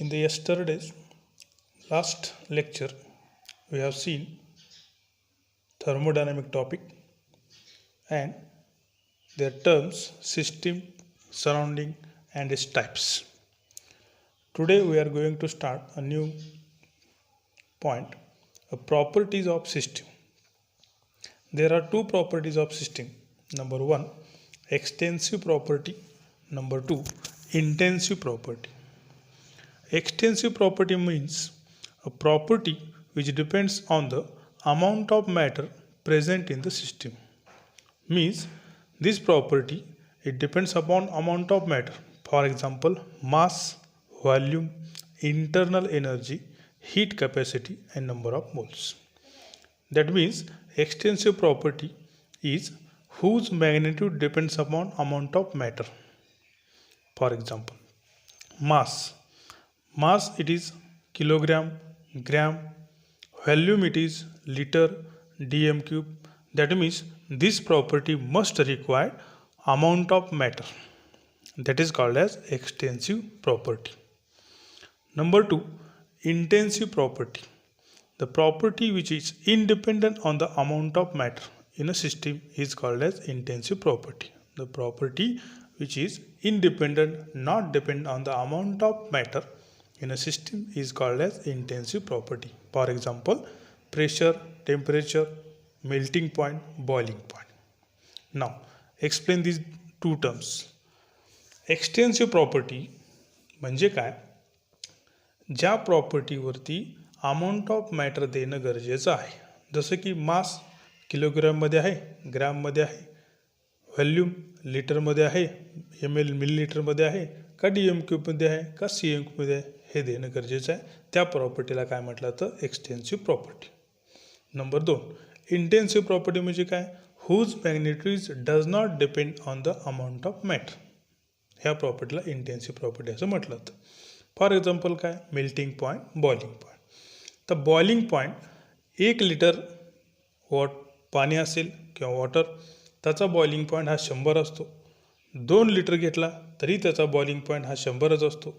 In the yesterday's last lecture, we have seen thermodynamic topic and their terms, system, surrounding, and its types. Today, we are going to start a new point, properties of system. There are two properties of system. Number one, extensive property. Number two, intensive property. Extensive property means a property which depends on the amount of matter present in the system. Means this property, it depends upon amount of matter. For example, mass, volume, internal energy, heat capacity and number of moles. That means extensive property is whose magnitude depends upon amount of matter. For example, mass. Mass it is kilogram, gram, volume it is liter, dm cube. That means this property must require amount of matter. That is called as extensive property. Number two, intensive property. The property which is independent on the amount of matter in a system is called as intensive property. The property which is independent, not dependent on the amount of matter in a system is called as intensive property. For example, pressure, temperature, melting point, boiling point. Now, explain these two terms. Extensive property म्हणजे काय? ज्या प्रॉपर्टीवरती amount of matter देणं गरजेचं आहे. जसं की मास किलोग्राममध्ये आहे, ग्रॅममध्ये आहे, व्हॉल्यूम लिटरमध्ये आहे, ml मिलीलिटरमध्ये आहे, का dm क्यूबमध्ये आहे, का cm क्यूबमध्ये आहे, हे देणं गरजेचं आहे. त्या प्रॉपर्टीला काय म्हटलं तर एक्सटेन्सिव्ह प्रॉपर्टी. नंबर दोन, इंटेन्सिव्ह प्रॉपर्टी म्हणजे काय? Whose magnitude does not depend on the amount of matter. ह्या प्रॉपर्टीला इंटेन्सिव्ह प्रॉपर्टी असं म्हटलं जातं. फॉर एक्झाम्पल काय? Melting point, boiling point. तर बॉइलिंग पॉईंट 1 लिटर पाणी असेल किंवा वॉटर, त्याचा बॉइलिंग पॉईंट हा 100 असतो. 2 लिटर घेतला तरी त्याचा बॉइलिंग पॉईंट हा 100च असतो.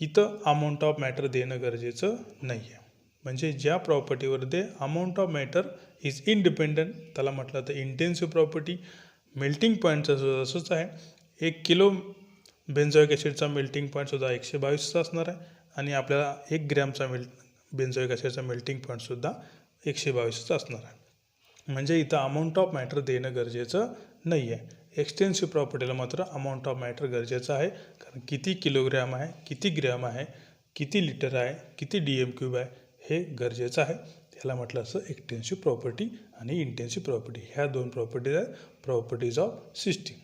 इथं अमाऊंट ऑफ मॅटर देणं गरजेचं नाही आहे. म्हणजे ज्या प्रॉपर्टीवर ते amount of matter is independent त्याला म्हटलं तर इंटेन्सिव्ह प्रॉपर्टी. मेल्टिंग पॉईंटचं सुद्धा असंच आहे. 1 किलो बेन्झोइक ॲसिडचा मेल्टिंग पॉईंटसुद्धा 122चा असणार आहे आणि आपल्याला 1 ग्रॅमचा बेन्झोइक ॲसिडचा मेल्टिंग पॉईंटसुद्धा 122चा असणार आहे. म्हणजे इथं अमाऊंट ऑफ मॅटर देणं गरजेचं नाही आहे. एक्सटेन्सिव्ह प्रॉपर्टीला मात्र अमाऊंट ऑफ मॅटर गरजेचं आहे. कारण किती किलोग्रॅम आहे, किती ग्रॅम आहे, किती लिटर आहे, किती dm क्यूब आहे हे गरजेचं आहे. त्याला म्हटलं असं एक्सटेन्सिव्ह प्रॉपर्टी आणि इंटेन्सिव्ह प्रॉपर्टी. ह्या दोन प्रॉपर्टीज आहेत प्रॉपर्टीज ऑफ सिस्टीम.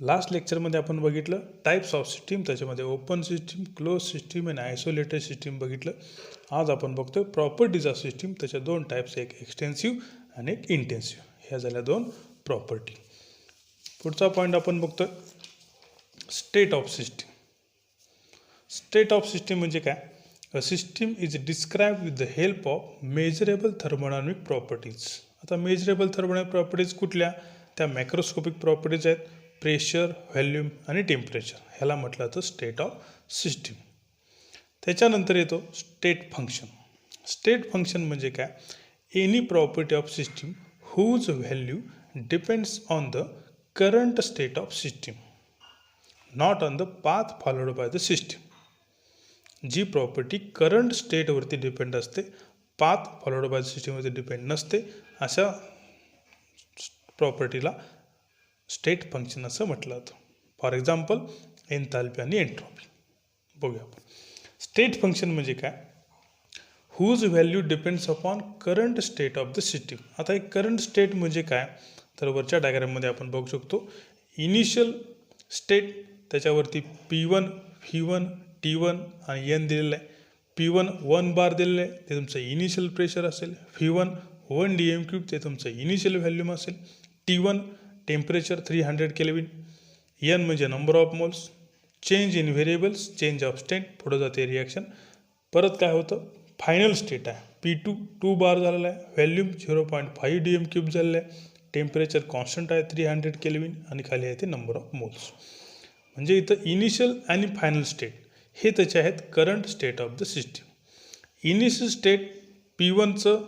लास्ट लेक्चरमध्ये आपण बघितलं टाईप्स ऑफ सिस्टीम. त्याच्यामध्ये ओपन सिस्टीम, क्लोज सिस्टीम आणि आयसोलेटेड सिस्टीम बघितलं. आज आपण बघतोय प्रॉपर्टीज ऑफ सिस्टीम. त्याच्या दोन टाईप्स, एक एक्सटेन्सिव्ह आणि एक इंटेन्सिव्ह. ह्या झाल्या दोन प्रॉपर्टी. पुढचा पॉईंट आपण बघतोय state of system. State of system म्हणजे काय? A system is described with the help of measurable thermodynamic properties. आता मेजरेबल थर्मोडायनॅमिक प्रॉपर्टीज कुठल्या? त्या मॅक्रोस्कोपिक प्रॉपर्टीज आहेत. प्रेशर, व्हॉल्यूम आणि टेम्परेचर. ह्याला म्हटलं तर स्टेट ऑफ सिस्टीम. त्याच्यानंतर येतो स्टेट फंक्शन. स्टेट फंक्शन म्हणजे काय? Any property of system whose value depends on the current state of system, not on the path followed by the system. जी property current स्टेटवरती depend असते, path followed by the सिस्टीमवरती depend नसते, अशा प्रॉपर्टीला state function असं म्हटलं जातं. फॉर एक्झाम्पल एन्थाल्पी आणि एन्ट्रॉपी. बघूया आपण. स्टेट फंक्शन म्हणजे काय? Whose value depends upon current state of the system. आता एक करंट स्टेट म्हणजे काय? तर वरच्या डायग्राममध्ये आपण बघू शकतो इनिशियल स्टेट, त्याच्यावरती P1, V1, T1 आणि N दिलेलं आहे. P1 1 बार दिलेलं आहे, ते तुमचं इनिशियल प्रेशर असेल. V1 1 dm क्यूब, ते तुमचं इनिशियल व्हॅल्यूम असेल. T1 temperature 300 kelvin. N म्हणजे number of moles. Change in variables, change of state, पुढं जाते रिॲक्शन. परत काय होतं? फायनल स्टेट आहे. P2 2 बार झालेला आहे. व्हॅल्यूम 0.5 dm क्यूब झालेलं आहे. टेम्परेचर कॉन्स्टंट आहे 300 केल्विन आणि खाली आहे ते नंबर ऑफ मोल्स. म्हणजे इथं इनिशियल आणि फायनल स्टेट हे त्याचे आहेत current state of the system. Initial state P1चं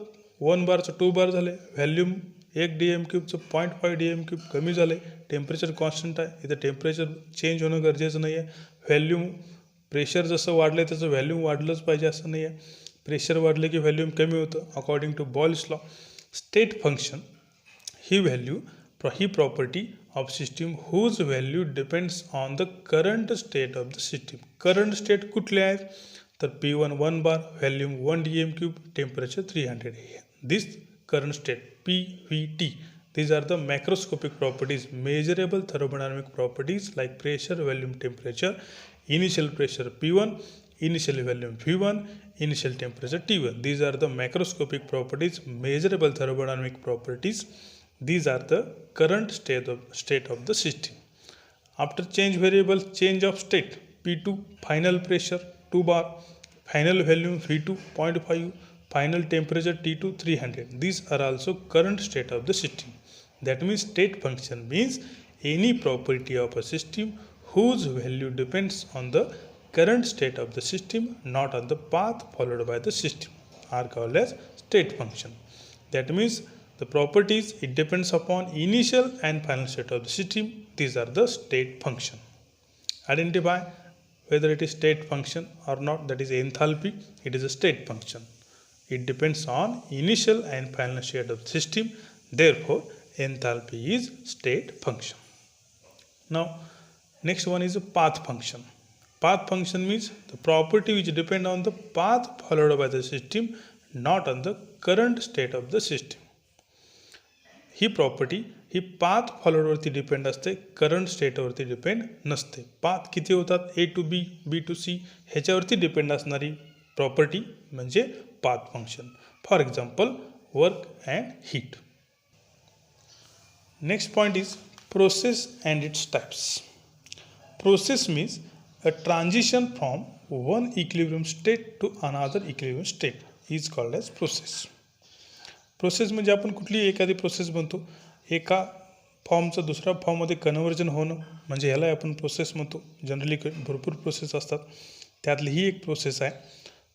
1 बारचं 2 बार झाले, व्हॅल्यूम 1 DM³ 0.5 DM³ कमी झाले, टेम्परेचर कॉन्स्टंट आहे, इथं टेम्परेचर चेंज होणं गरजेचं नाही आहे. व्हॅल्यूम प्रेशर जसं वाढलं त्याचं व्हॅल्यूम वाढलंच पाहिजे असं नाही आहे. प्रेशर वाढलं की व्हॅल्यूम कमी होतं according to Boyle's law. State function ही व्हॅल्यू ही property of system whose value depends on the current state of the system. Current state कुठले आहेत तर P1 1 बार, व्हॅल्यूम 1 DM³, टेम्परेचर 300 आहे. दिस current state PVT. These are the macroscopic properties, measurable thermodynamic properties like pressure, volume, temperature, initial pressure P1, initial volume V1, initial temperature T1. These are the macroscopic properties, measurable thermodynamic properties. These are the current state of the system. After change variable, change of state P2, final pressure 2 bar, final volume V2 0.5, final temperature T2 300. These are also current state of the system. That means state function means any property of a system whose value depends on the current state of the system, not on the path followed by the system, are called as state function. That means the properties, it depends upon initial and final state of the system. These are the state function. Identify whether it is state function or not. That is enthalpy. It is a state function. It depends on initial and final state of the system. Therefore, enthalpy is state function. Now, next one is a path function. Path function means the property which depend on the path followed by the system, not on the current state of the system. ही property ही path फॉलोवरती depend असते, current स्टेटवरती depend नसते. Path किती होतात A to B, B to C ह्याच्यावरती depend असणारी प्रॉपर्टी म्हणजे path function. For example, work and heat. Next point is process and its types. Process means a transition from one equilibrium state to another equilibrium state is called as process. Process म्हणजे आपण कुठली एखादी process म्हणतो, एका फॉर्मचं दुसऱ्या फॉर्ममध्ये conversion होणं म्हणजे ह्याला आपण प्रोसेस म्हणतो. जनरली भरपूर प्रोसेस असतात, त्यातली ही एक प्रोसेस आहे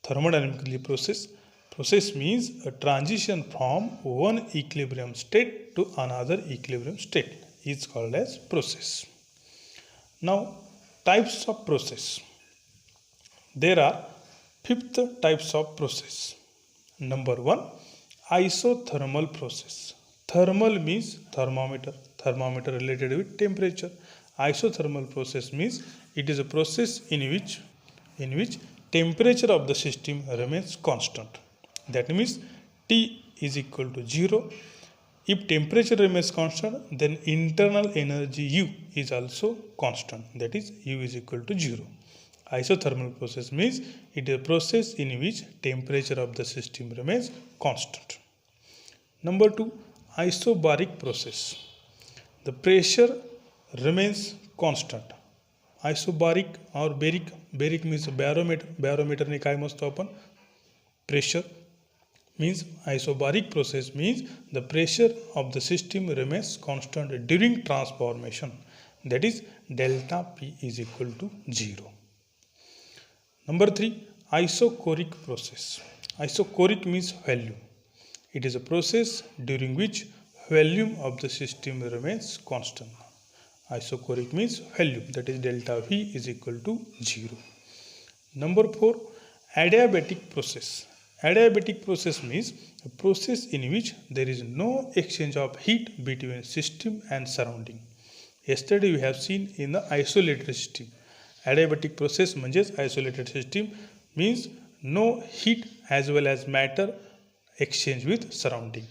thermodynamically process. Process means a transition from one equilibrium state to another equilibrium state is called as process. Now, types of process. There are 5 types of process. Number 1, isothermal process. Thermal means thermometer. Thermometer related with temperature. Isothermal process means it is a process in which temperature of the system remains constant. That means T is equal to 0. If temperature remains constant, then internal energy U is also constant. That is U is equal to 0. Isothermal process means it is a process in which temperature of the system remains constant. Number 2, isobaric process. The pressure remains constant. Isobaric or baric means barometer. Barometer ने काय मोजतो आपण? Pressure. Means isobaric process means the pressure of the system remains constant during transformation. That is delta P is equal to 0. Number 3, isochoric process. Isochoric means volume. It is a process during which volume of the system remains constant. Isochoric means volume, that is delta V is equal to 0. Number 4, adiabatic process. Adiabatic process means a process in which there is no exchange of heat between system and surrounding. Yesterday we have seen in the isolated system. Adiabatic process means isolated system means no heat as well as matter exchange with surrounding.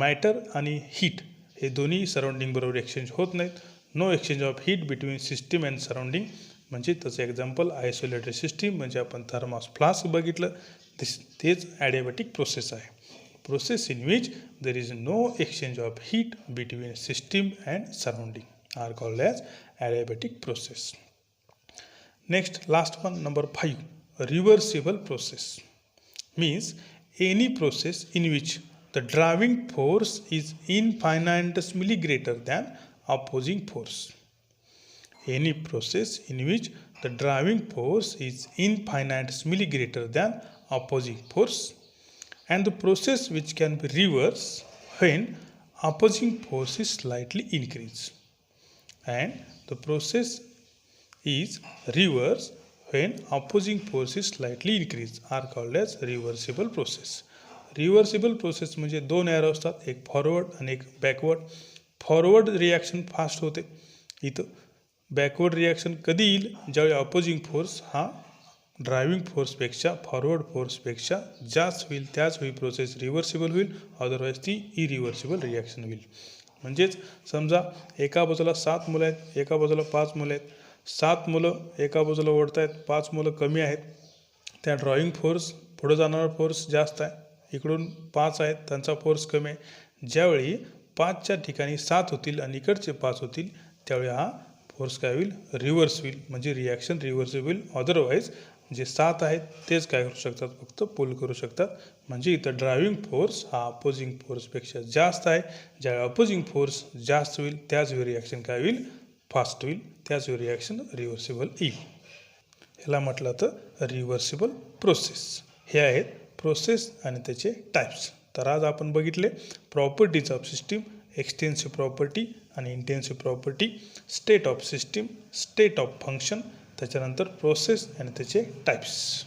Matter आणि heat हे दोन्ही surrounding बरोबर exchange होत नाहीत. No exchange of heat between system and surrounding म्हणजे त्याचं example isolated system म्हणजे आपण थर्मॉस फ्लास्क बघितलं, तेच ॲडियाबॅटिक प्रोसेस आहे. Process in which there is no exchange of heat between system and surrounding are called as adiabatic process. Next last one number 5, reversible process means any process in which the driving force is infinitesimally greater than opposing force. Any process in which the driving force is infinitesimally greater than opposing force, and the process which can be reversed when opposing force is slightly increased, and the process is reversed when opposing force is slightly increased are called as reversible process. Reversible process म्हणजे दोन arrow असतात, एक forward आणि एक backward. Forward reaction fast होते इथं. Backward reaction कधी येईल, ज्यावेळी अपोजिंग फोर्स हा ड्रायव्हिंग फोर्सपेक्षा फॉरवर्ड फोर्सपेक्षा जास्त होईल, त्याच वेळी प्रोसेस रिव्हर्सिबल होईल, अदरवाईज ती इरिव्हर्सिबल रिॲक्शन होईल. म्हणजेच समजा एका बाजूला 7 मुलं आहेत, एका बाजूला 5 मुलं आहेत. 7 मुलं एका बाजूला ओढत आहेत, 5 मुलं कमी आहेत. त्या ड्रॉईंग फोर्स पुढं जाणारा फोर्स जास्त आहे, इकडून 5 आहेत, त्यांचा फोर्स कमी आहे. ज्यावेळी 5च्या ठिकाणी 7 होतील आणि इकडचे 5 होतील, त्यावेळी हा फोर्स काय होईल, रिव्हर्स होईल, म्हणजे रिॲक्शन रिव्हर्सिबल होईल. अदरवाईज जे 7 आहेत तेच काय करू शकतात, फक्त पुल करू शकतात. म्हणजे इथं ड्रायव्हिंग फोर्स हा अपोजिंग फोर्सपेक्षा जास्त आहे. ज्यावेळी अपोजिंग फोर्स जास्त होईल त्याच वेळी रिॲक्शन काय होईल, फास्ट होईल, त्याच वेळी रिॲक्शन रिव्हर्सिबल येईल. ह्याला म्हटलं तर रिव्हर्सिबल प्रोसेस. हे आहेत प्रोसेस आणि त्याचे टाईप्स. तर आज आपण बघितले properties of system, extensive property आणि intensive property, state of system, state of function, त्याच्यानंतर प्रोसेस आणि त्याचे टाईप्स.